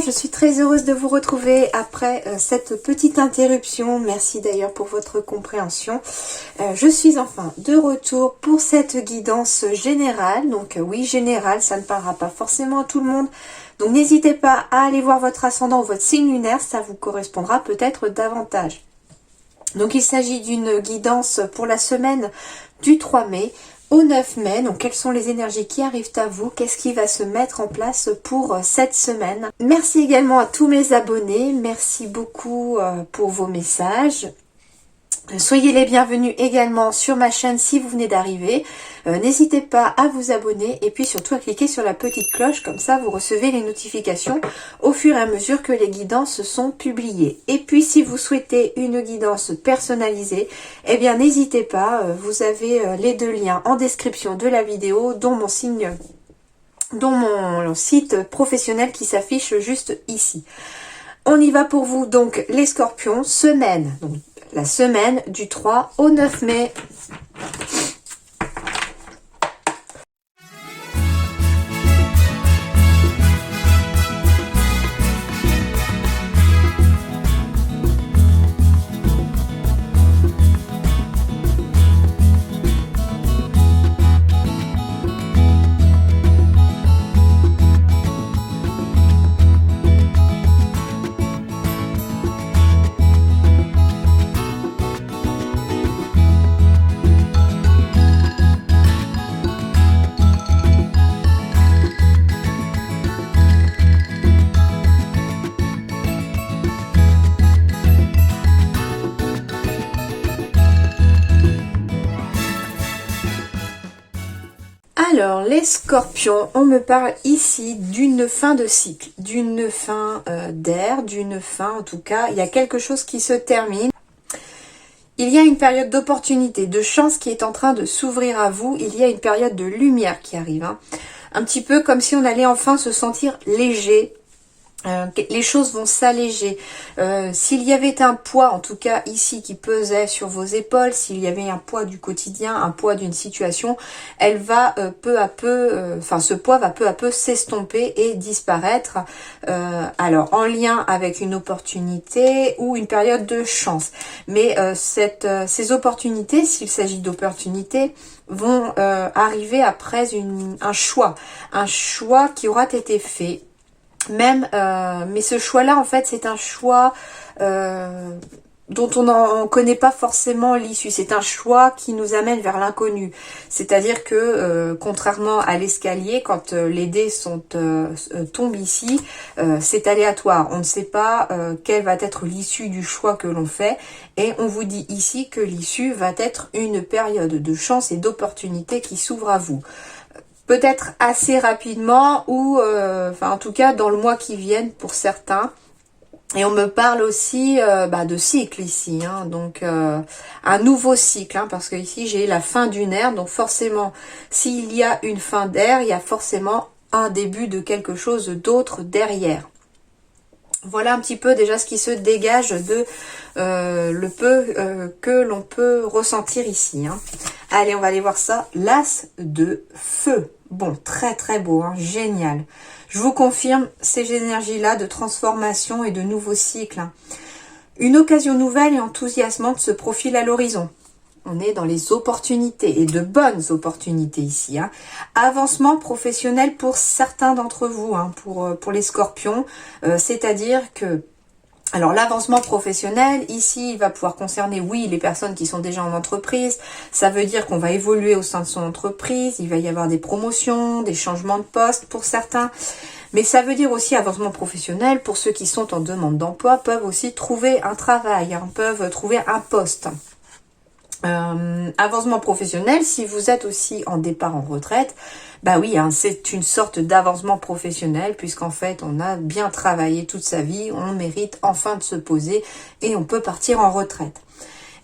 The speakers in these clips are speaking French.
je suis très heureuse de vous retrouver après cette petite interruption. Merci d'ailleurs pour votre compréhension. Je suis enfin de retour pour cette guidance générale. Donc oui, générale, ça ne parlera pas forcément à tout le monde. Donc n'hésitez pas à aller voir votre ascendant ou votre signe lunaire, ça vous correspondra peut-être davantage. Donc il s'agit d'une guidance pour la semaine du 3 mai au 9 mai. Donc quelles sont les énergies qui arrivent à vous? Qu'est-ce qui va se mettre en place pour cette semaine? Merci également à tous mes abonnés. Merci beaucoup pour vos messages. Soyez les bienvenus également sur ma chaîne si vous venez d'arriver. N'hésitez pas à vous abonner et puis surtout à cliquer sur la petite cloche, comme ça vous recevez les notifications au fur et à mesure que les guidances sont publiées. Et puis si vous souhaitez une guidance personnalisée, eh bien n'hésitez pas, vous avez les deux liens en description de la vidéo, dont mon site professionnel qui s'affiche juste ici. On y va pour vous donc les scorpions, semaine, donc la semaine du 3 au 9 mai. Alors, les scorpions, on me parle ici d'une fin de cycle, d'une fin d'air, d'une fin, en tout cas, il y a quelque chose qui se termine. Il y a une période d'opportunité, de chance qui est en train de s'ouvrir à vous. Il y a une période de lumière qui arrive. Un petit peu comme si on allait enfin se sentir léger. Les choses vont s'alléger. S'il y avait un poids, en tout cas ici, qui pesait sur vos épaules, s'il y avait un poids du quotidien, un poids d'une situation, elle va peu à peu, ce poids va peu à peu s'estomper et disparaître. Alors en lien avec une opportunité ou une période de chance. Mais ces opportunités, s'il s'agit d'opportunités, vont arriver après un choix qui aura été fait. Mais ce choix-là, en fait, c'est un choix dont on n'en connaît pas forcément l'issue. C'est un choix qui nous amène vers l'inconnu. C'est-à-dire que, contrairement à l'escalier, quand les dés tombent ici, c'est aléatoire. On ne sait pas quelle va être l'issue du choix que l'on fait. Et on vous dit ici que l'issue va être une période de chance et d'opportunité qui s'ouvre à vous. Peut-être assez rapidement ou en tout cas dans le mois qui vient pour certains. Et on me parle aussi de cycle ici, donc un nouveau cycle, parce que ici j'ai la fin d'une ère, donc forcément s'il y a une fin d'ère, il y a forcément un début de quelque chose d'autre derrière. Voilà un petit peu déjà ce qui se dégage de le peu que l'on peut ressentir ici. Allez, on va aller voir ça. L'as de feu. Bon, très très beau, génial. Je vous confirme ces énergies-là de transformation et de nouveaux cycles. Une occasion nouvelle et enthousiasmante se profile à l'horizon. On est dans les opportunités et de bonnes opportunités ici. Avancement professionnel pour certains d'entre vous, pour les scorpions. C'est-à-dire que, alors l'avancement professionnel, ici, il va pouvoir concerner, oui, les personnes qui sont déjà en entreprise. Ça veut dire qu'on va évoluer au sein de son entreprise. Il va y avoir des promotions, des changements de poste pour certains. Mais ça veut dire aussi avancement professionnel pour ceux qui sont en demande d'emploi, peuvent aussi trouver un travail, peuvent trouver un poste. Avancement professionnel, si vous êtes aussi en départ en retraite, bah oui, c'est une sorte d'avancement professionnel puisqu'en fait on a bien travaillé toute sa vie, on mérite enfin de se poser et on peut partir en retraite.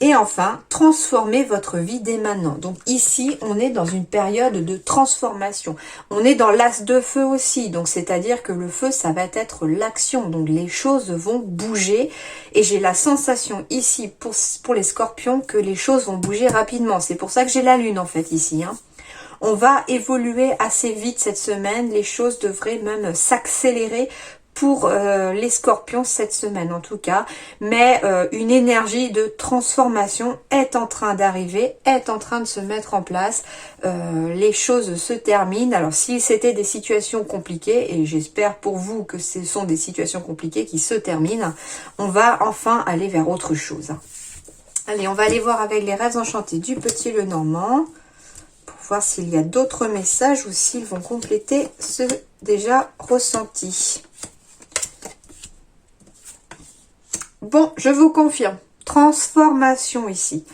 Et enfin, transformez votre vie dès maintenant. Donc ici, on est dans une période de transformation. On est dans l'as de feu aussi. Donc c'est-à-dire que le feu, ça va être l'action. Donc les choses vont bouger. Et j'ai la sensation ici, pour les scorpions, que les choses vont bouger rapidement. C'est pour ça que j'ai la lune en fait ici. On va évoluer assez vite cette semaine. Les choses devraient même s'accélérer pour les scorpions cette semaine en tout cas, mais une énergie de transformation est en train d'arriver, est en train de se mettre en place, les choses se terminent. Alors si c'était des situations compliquées, et j'espère pour vous que ce sont des situations compliquées qui se terminent, on va enfin aller vers autre chose. Allez, on va aller voir avec les rêves enchantés du Petit Lenormand, pour voir s'il y a d'autres messages ou s'ils vont compléter ceux déjà ressentis. Bon, je vous confirme, transformation ici.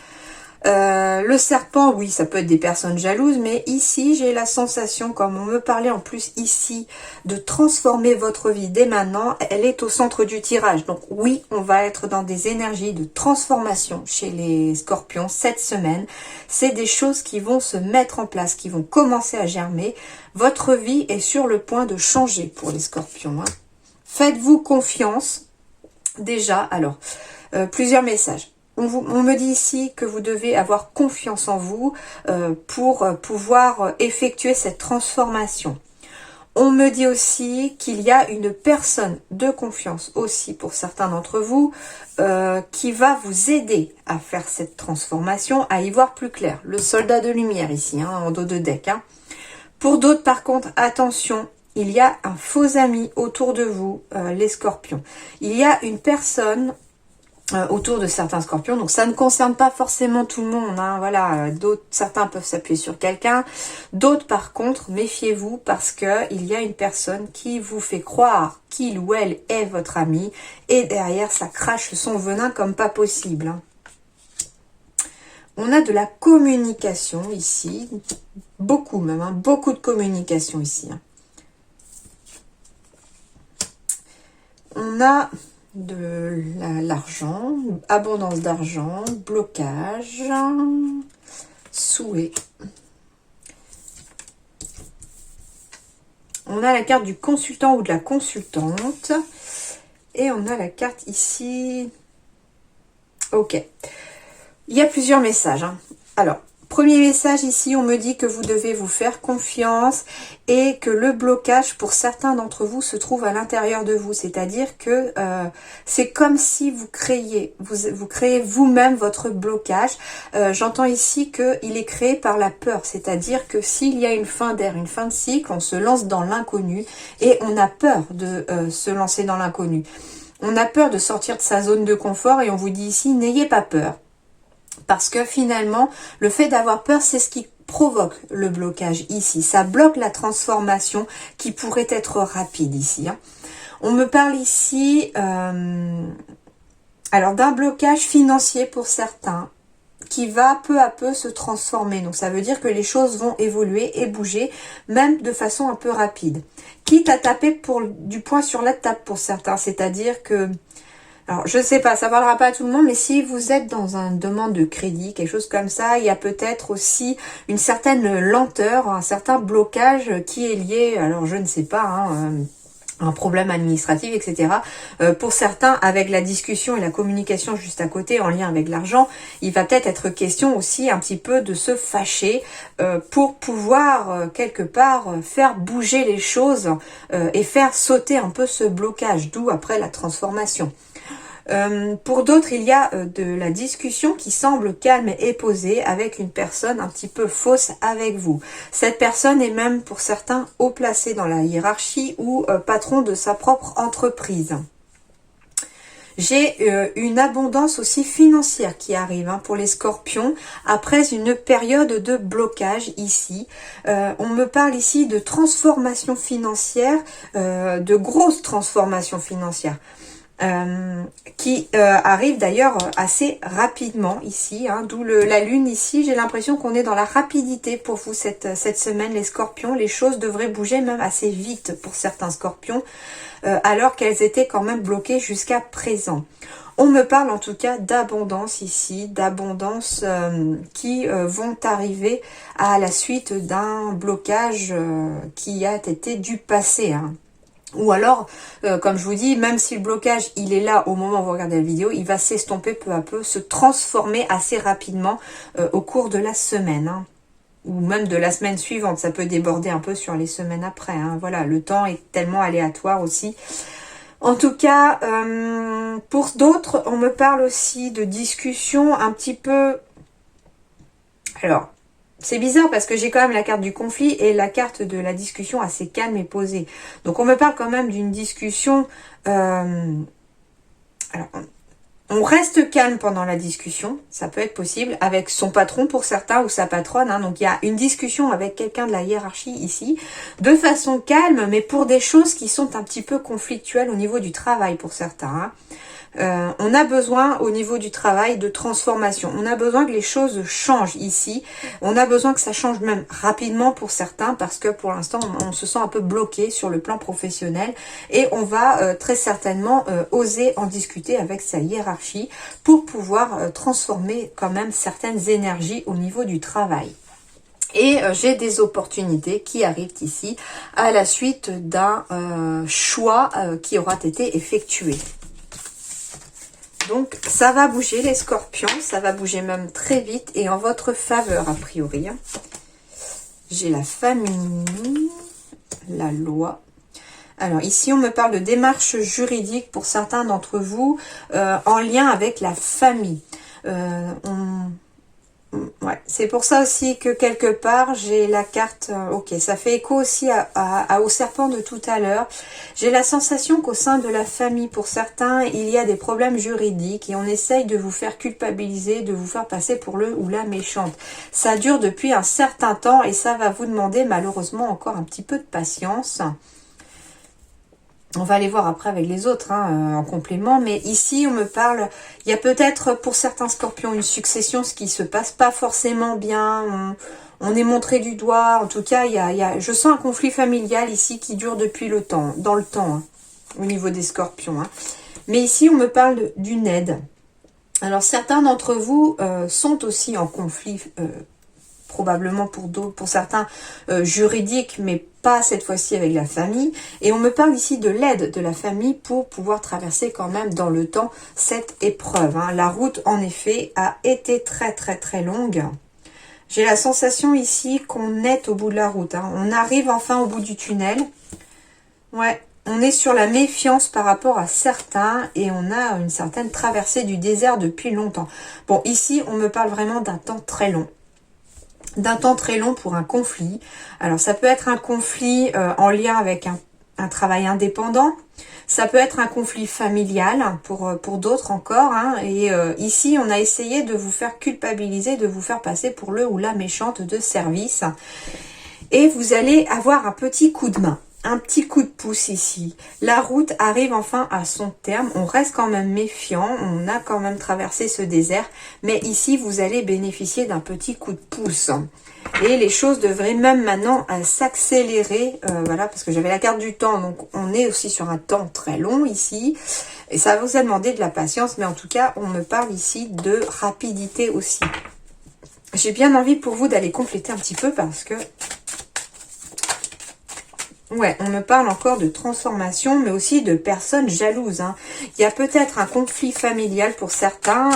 Le serpent, oui, ça peut être des personnes jalouses, mais ici, j'ai la sensation, comme on me parlait en plus ici, de transformer votre vie dès maintenant. Elle est au centre du tirage. Donc oui, on va être dans des énergies de transformation chez les scorpions cette semaine. C'est des choses qui vont se mettre en place, qui vont commencer à germer. Votre vie est sur le point de changer pour les scorpions, hein. Faites-vous confiance. Déjà, alors, plusieurs messages. On me dit ici que vous devez avoir confiance en vous pour pouvoir effectuer cette transformation. On me dit aussi qu'il y a une personne de confiance aussi pour certains d'entre vous qui va vous aider à faire cette transformation, à y voir plus clair. Le soldat de lumière ici, hein, en dos de deck. Hein. Pour d'autres, par contre, attention. Il y a un faux ami autour de vous, les scorpions. Il y a une personne autour de certains scorpions. Donc ça ne concerne pas forcément tout le monde. Hein, voilà, d'autres, certains peuvent s'appuyer sur quelqu'un. D'autres, par contre, méfiez-vous parce que il y a une personne qui vous fait croire qu'il ou elle est votre ami. Et derrière, ça crache son venin comme pas possible. Hein. On a de la communication ici. Beaucoup même. Hein, beaucoup de communication ici. Hein. On a de l'argent, abondance d'argent, blocage, souhait. On a la carte du consultant ou de la consultante. Et on a la carte ici. Ok. Il y a plusieurs messages. Hein. Alors, premier message ici, on me dit que vous devez vous faire confiance et que le blocage pour certains d'entre vous se trouve à l'intérieur de vous. C'est-à-dire que c'est comme si vous créez vous-même votre blocage. J'entends ici qu'il est créé par la peur. C'est-à-dire que s'il y a une fin d'ère, une fin de cycle, on se lance dans l'inconnu et on a peur de se lancer dans l'inconnu. On a peur de sortir de sa zone de confort et on vous dit ici, n'ayez pas peur. Parce que finalement, le fait d'avoir peur, c'est ce qui provoque le blocage ici. Ça bloque la transformation qui pourrait être rapide ici. Hein. On me parle ici alors d'un blocage financier pour certains qui va peu à peu se transformer. Donc ça veut dire que les choses vont évoluer et bouger, même de façon un peu rapide. Quitte à taper du poing sur la table pour certains. C'est-à-dire que... Alors, je sais pas, ça parlera pas à tout le monde, mais si vous êtes dans une demande de crédit, quelque chose comme ça, il y a peut-être aussi une certaine lenteur, un certain blocage qui est lié, alors je ne sais pas, hein, un problème administratif, etc. Pour certains, avec la discussion et la communication juste à côté, en lien avec l'argent, il va peut-être être question aussi un petit peu de se fâcher pour pouvoir, quelque part, faire bouger les choses et faire sauter un peu ce blocage, d'où après la transformation. Pour d'autres, il y a de la discussion qui semble calme et posée avec une personne un petit peu fausse avec vous. Cette personne est même pour certains haut placée dans la hiérarchie ou patron de sa propre entreprise. J'ai une abondance aussi financière qui arrive hein, pour les scorpions après une période de blocage ici. On me parle ici de transformation financière, de grosses transformations financières. Qui arrive d'ailleurs assez rapidement ici, hein, d'où la lune ici. J'ai l'impression qu'on est dans la rapidité pour vous cette semaine les scorpions. Les choses devraient bouger même assez vite pour certains scorpions, alors qu'elles étaient quand même bloquées jusqu'à présent. On me parle en tout cas d'abondance ici, d'abondance qui vont arriver à la suite d'un blocage qui a été du passé, hein. Ou alors, comme je vous dis, même si le blocage, il est là au moment où vous regardez la vidéo, il va s'estomper peu à peu, se transformer assez rapidement au cours de la semaine. Hein. Ou même de la semaine suivante, ça peut déborder un peu sur les semaines après. Hein. Voilà, le temps est tellement aléatoire aussi. En tout cas, pour d'autres, on me parle aussi de discussions un petit peu... Alors, c'est bizarre parce que j'ai quand même la carte du conflit et la carte de la discussion assez calme et posée. Donc, on me parle quand même d'une discussion... alors, on reste calme pendant la discussion, ça peut être possible, avec son patron pour certains ou sa patronne. Hein. Donc il y a une discussion avec quelqu'un de la hiérarchie ici, de façon calme, mais pour des choses qui sont un petit peu conflictuelles au niveau du travail pour certains. Hein. On a besoin au niveau du travail de transformation. On a besoin que les choses changent ici. On a besoin que ça change même rapidement pour certains parce que pour l'instant on se sent un peu bloqué sur le plan professionnel et on va très certainement oser en discuter avec sa hiérarchie pour pouvoir transformer quand même certaines énergies au niveau du travail. Et j'ai des opportunités qui arrivent ici à la suite d'un choix qui aura été effectué. Donc, ça va bouger les scorpions, ça va bouger même très vite et en votre faveur, a priori. Hein. J'ai la famille, la loi. Alors, ici, on me parle de démarches juridiques pour certains d'entre vous en lien avec la famille. Ouais, c'est pour ça aussi que quelque part j'ai la carte, ok, ça fait écho aussi au serpent de tout à l'heure. J'ai la sensation qu'au sein de la famille, pour certains, il y a des problèmes juridiques et on essaye de vous faire culpabiliser, de vous faire passer pour le ou la méchante. Ça dure depuis un certain temps et ça va vous demander malheureusement encore un petit peu de patience. On va aller voir après avec les autres hein, en complément. Mais ici, on me parle... Il y a peut-être pour certains scorpions une succession, ce qui se passe pas forcément bien. On est montré du doigt. En tout cas, je sens un conflit familial ici qui dure depuis le temps, dans le temps, hein, au niveau des scorpions. Hein. Mais ici, on me parle d'une aide. Alors, certains d'entre vous sont aussi en conflit probablement pour certains juridiques, mais pas cette fois-ci avec la famille. Et on me parle ici de l'aide de la famille pour pouvoir traverser quand même dans le temps cette épreuve. Hein. La route, en effet, a été très très très longue. J'ai la sensation ici qu'on est au bout de la route. Hein. On arrive enfin au bout du tunnel. Ouais, on est sur la méfiance par rapport à certains et on a une certaine traversée du désert depuis longtemps. Bon, ici, on me parle vraiment d'un temps très long. D'un temps très long pour un conflit. Alors ça peut être un conflit en lien avec un travail indépendant, ça peut être un conflit familial pour d'autres encore, hein. Et ici on a essayé de vous faire culpabiliser, de vous faire passer pour le ou la méchante de service et vous allez avoir un petit coup de main. Un petit coup de pouce ici. La route arrive enfin à son terme. On reste quand même méfiant. On a quand même traversé ce désert. Mais ici, vous allez bénéficier d'un petit coup de pouce. Et les choses devraient même maintenant s'accélérer. Voilà, parce que j'avais la carte du temps. Donc, on est aussi sur un temps très long ici. Et ça vous a demandé de la patience. Mais en tout cas, on me parle ici de rapidité aussi. J'ai bien envie pour vous d'aller compléter un petit peu parce que... Ouais, on me parle encore de transformation, mais aussi de personnes jalouses. Hein. Il y a peut-être un conflit familial pour certains,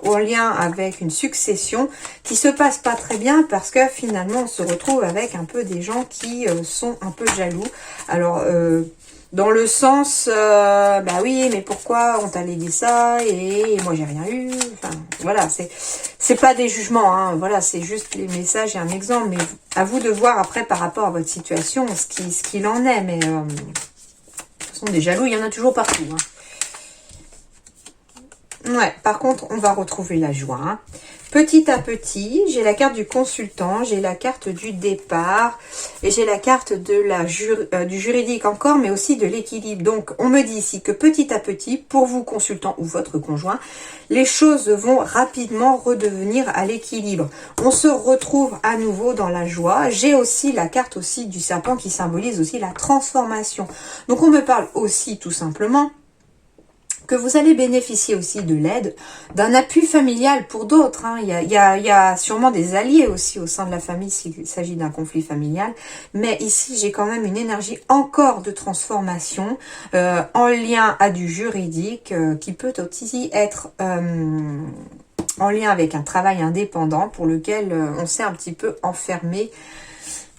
en lien avec une succession, qui se passe pas très bien parce que finalement on se retrouve avec un peu des gens qui sont un peu jaloux. Alors, dans le sens, bah oui, mais pourquoi on t'a légué ça et moi j'ai rien eu. Enfin, voilà, c'est pas des jugements, hein, voilà, c'est juste les messages et un exemple. Mais à vous de voir après par rapport à votre situation ce qu'il en est. Mais de toute façon, des jaloux, il y en a toujours partout. Hein. Ouais, par contre, on va retrouver la joie. Hein. Petit à petit, j'ai la carte du consultant, j'ai la carte du départ et j'ai la carte de du juridique encore, mais aussi de l'équilibre. Donc, on me dit ici que petit à petit, pour vous consultant ou votre conjoint, les choses vont rapidement redevenir à l'équilibre. On se retrouve à nouveau dans la joie. J'ai aussi la carte aussi du serpent qui symbolise aussi la transformation. Donc, on me parle aussi tout simplement que vous allez bénéficier aussi de l'aide, d'un appui familial pour d'autres. Hein. Il y a sûrement des alliés aussi au sein de la famille s'il s'agit d'un conflit familial. Mais ici, j'ai quand même une énergie encore de transformation en lien à du juridique qui peut aussi être en lien avec un travail indépendant pour lequel on s'est un petit peu enfermé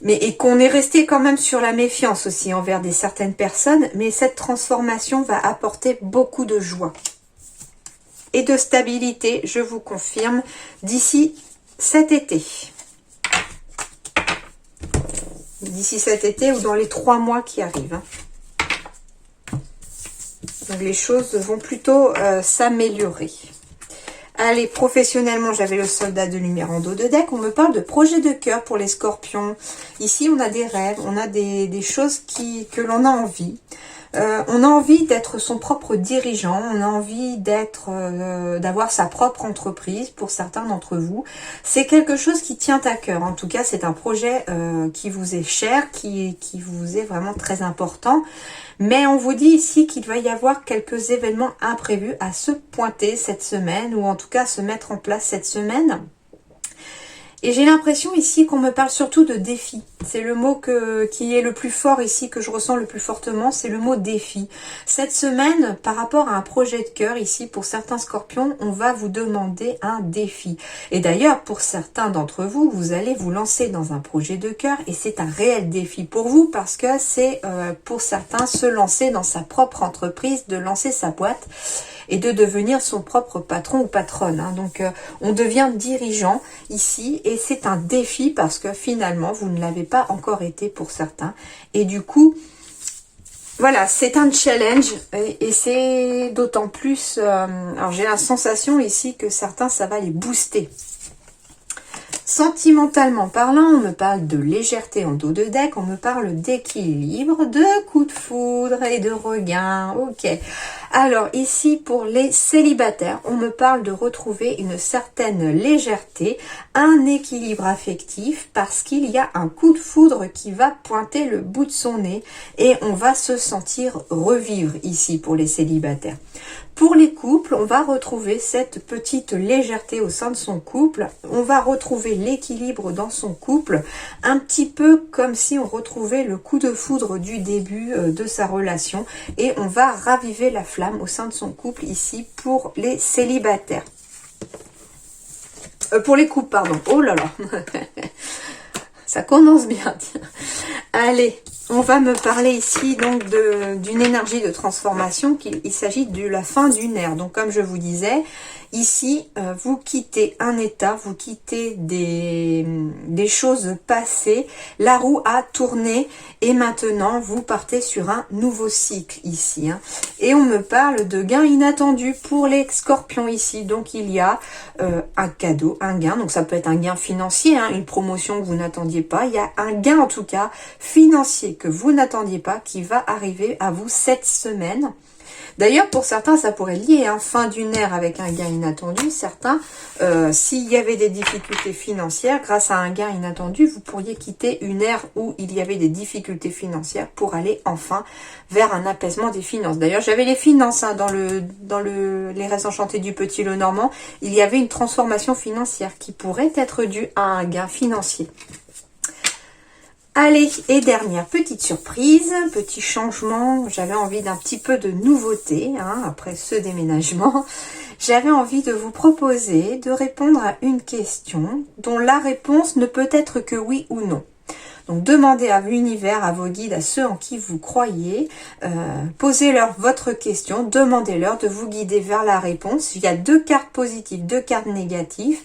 et qu'on est resté quand même sur la méfiance aussi envers certaines personnes, mais cette transformation va apporter beaucoup de joie et de stabilité, je vous confirme, d'ici cet été. D'ici cet été ou dans les 3 mois qui arrivent. Donc les choses vont plutôt s'améliorer. Allez, professionnellement, j'avais le soldat de lumière en dos de deck. On me parle de projet de cœur pour les scorpions. Ici, on a des rêves, on a des choses que l'on a envie. On a envie d'être son propre dirigeant, on a envie d'avoir sa propre entreprise pour certains d'entre vous. C'est quelque chose qui tient à cœur. En tout cas, c'est un projet qui vous est cher, qui vous est vraiment très important. Mais on vous dit ici qu'il va y avoir quelques événements imprévus à se pointer cette semaine, ou en tout cas se mettre en place cette semaine. Et j'ai l'impression ici qu'on me parle surtout de défi. C'est le mot qui est le plus fort ici, que je ressens le plus fortement, c'est le mot défi. Cette semaine, par rapport à un projet de cœur ici, pour certains scorpions, on va vous demander un défi. Et d'ailleurs, pour certains d'entre vous, vous allez vous lancer dans un projet de cœur et c'est un réel défi pour vous parce que c'est pour certains se lancer dans sa propre entreprise, de lancer sa boîte et de devenir son propre patron ou patronne. Hein. Donc, on devient dirigeant ici et c'est un défi parce que finalement, vous ne l'avez pas encore été pour certains. Et du coup, voilà, c'est un challenge et c'est d'autant plus... alors, j'ai la sensation ici que certains, ça va les booster. Sentimentalement parlant, on me parle de légèreté en dos de deck, on me parle d'équilibre, de coup de foudre et de regain. Ok. Alors ici, pour les célibataires, on me parle de retrouver une certaine légèreté, un équilibre affectif, parce qu'il y a un coup de foudre qui va pointer le bout de son nez et on va se sentir revivre ici pour les célibataires. Pour les couples, on va retrouver cette petite légèreté au sein de son couple. On va retrouver l'équilibre dans son couple, un petit peu comme si on retrouvait le coup de foudre du début de sa relation. Et on va raviver la flamme au sein de son couple ici pour les célibataires. Pour les couples, pardon. Oh là là. Ça commence bien. Tiens. Allez. On va me parler ici donc d'une énergie de transformation, qu'il s'agit de la fin d'une ère. Donc comme je vous disais, ici vous quittez un état, vous quittez des choses passées, la roue a tourné et maintenant vous partez sur un nouveau cycle ici. Hein. Et on me parle de gains inattendus pour les scorpions ici. Donc il y a un cadeau, un gain, donc ça peut être un gain financier, hein, une promotion que vous n'attendiez pas. Il y a un gain en tout cas financier que vous n'attendiez pas qui va arriver à vous cette semaine. D'ailleurs, pour certains, ça pourrait lier, hein, fin d'une ère avec un gain inattendu. Certains, s'il y avait des difficultés financières, grâce à un gain inattendu, vous pourriez quitter une ère où il y avait des difficultés financières pour aller enfin vers un apaisement des finances. D'ailleurs, j'avais les finances hein, dans les Rêves enchantés du Petit Lenormand. Il y avait une transformation financière qui pourrait être due à un gain financier. Allez, et dernière petite surprise, petit changement, j'avais envie d'un petit peu de nouveauté, hein, après ce déménagement. J'avais envie de vous proposer de répondre à une question dont la réponse ne peut être que oui ou non. Donc demandez à l'univers, à vos guides, à ceux en qui vous croyez, posez-leur votre question, demandez-leur de vous guider vers la réponse. Il y a 2 cartes positives, 2 cartes négatives.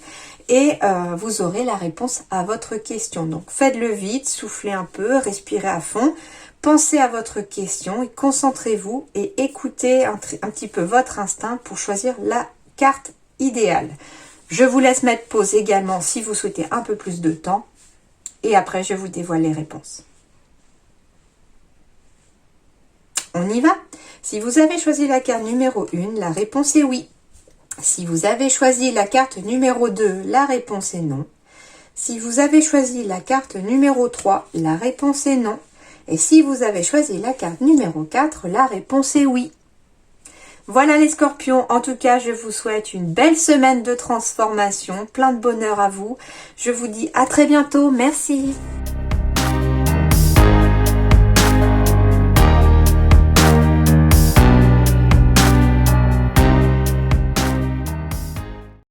Et vous aurez la réponse à votre question. Donc faites-le vite, soufflez un peu, respirez à fond, pensez à votre question et concentrez-vous et écoutez un petit peu votre instinct pour choisir la carte idéale. Je vous laisse mettre pause également si vous souhaitez un peu plus de temps et après je vous dévoile les réponses. On y va? Si vous avez choisi la carte numéro 1, la réponse est oui. Si vous avez choisi la carte numéro 2, la réponse est non. Si vous avez choisi la carte numéro 3, la réponse est non. Et si vous avez choisi la carte numéro 4, la réponse est oui. Voilà les scorpions, en tout cas je vous souhaite une belle semaine de transformation, plein de bonheur à vous. Je vous dis à très bientôt, merci.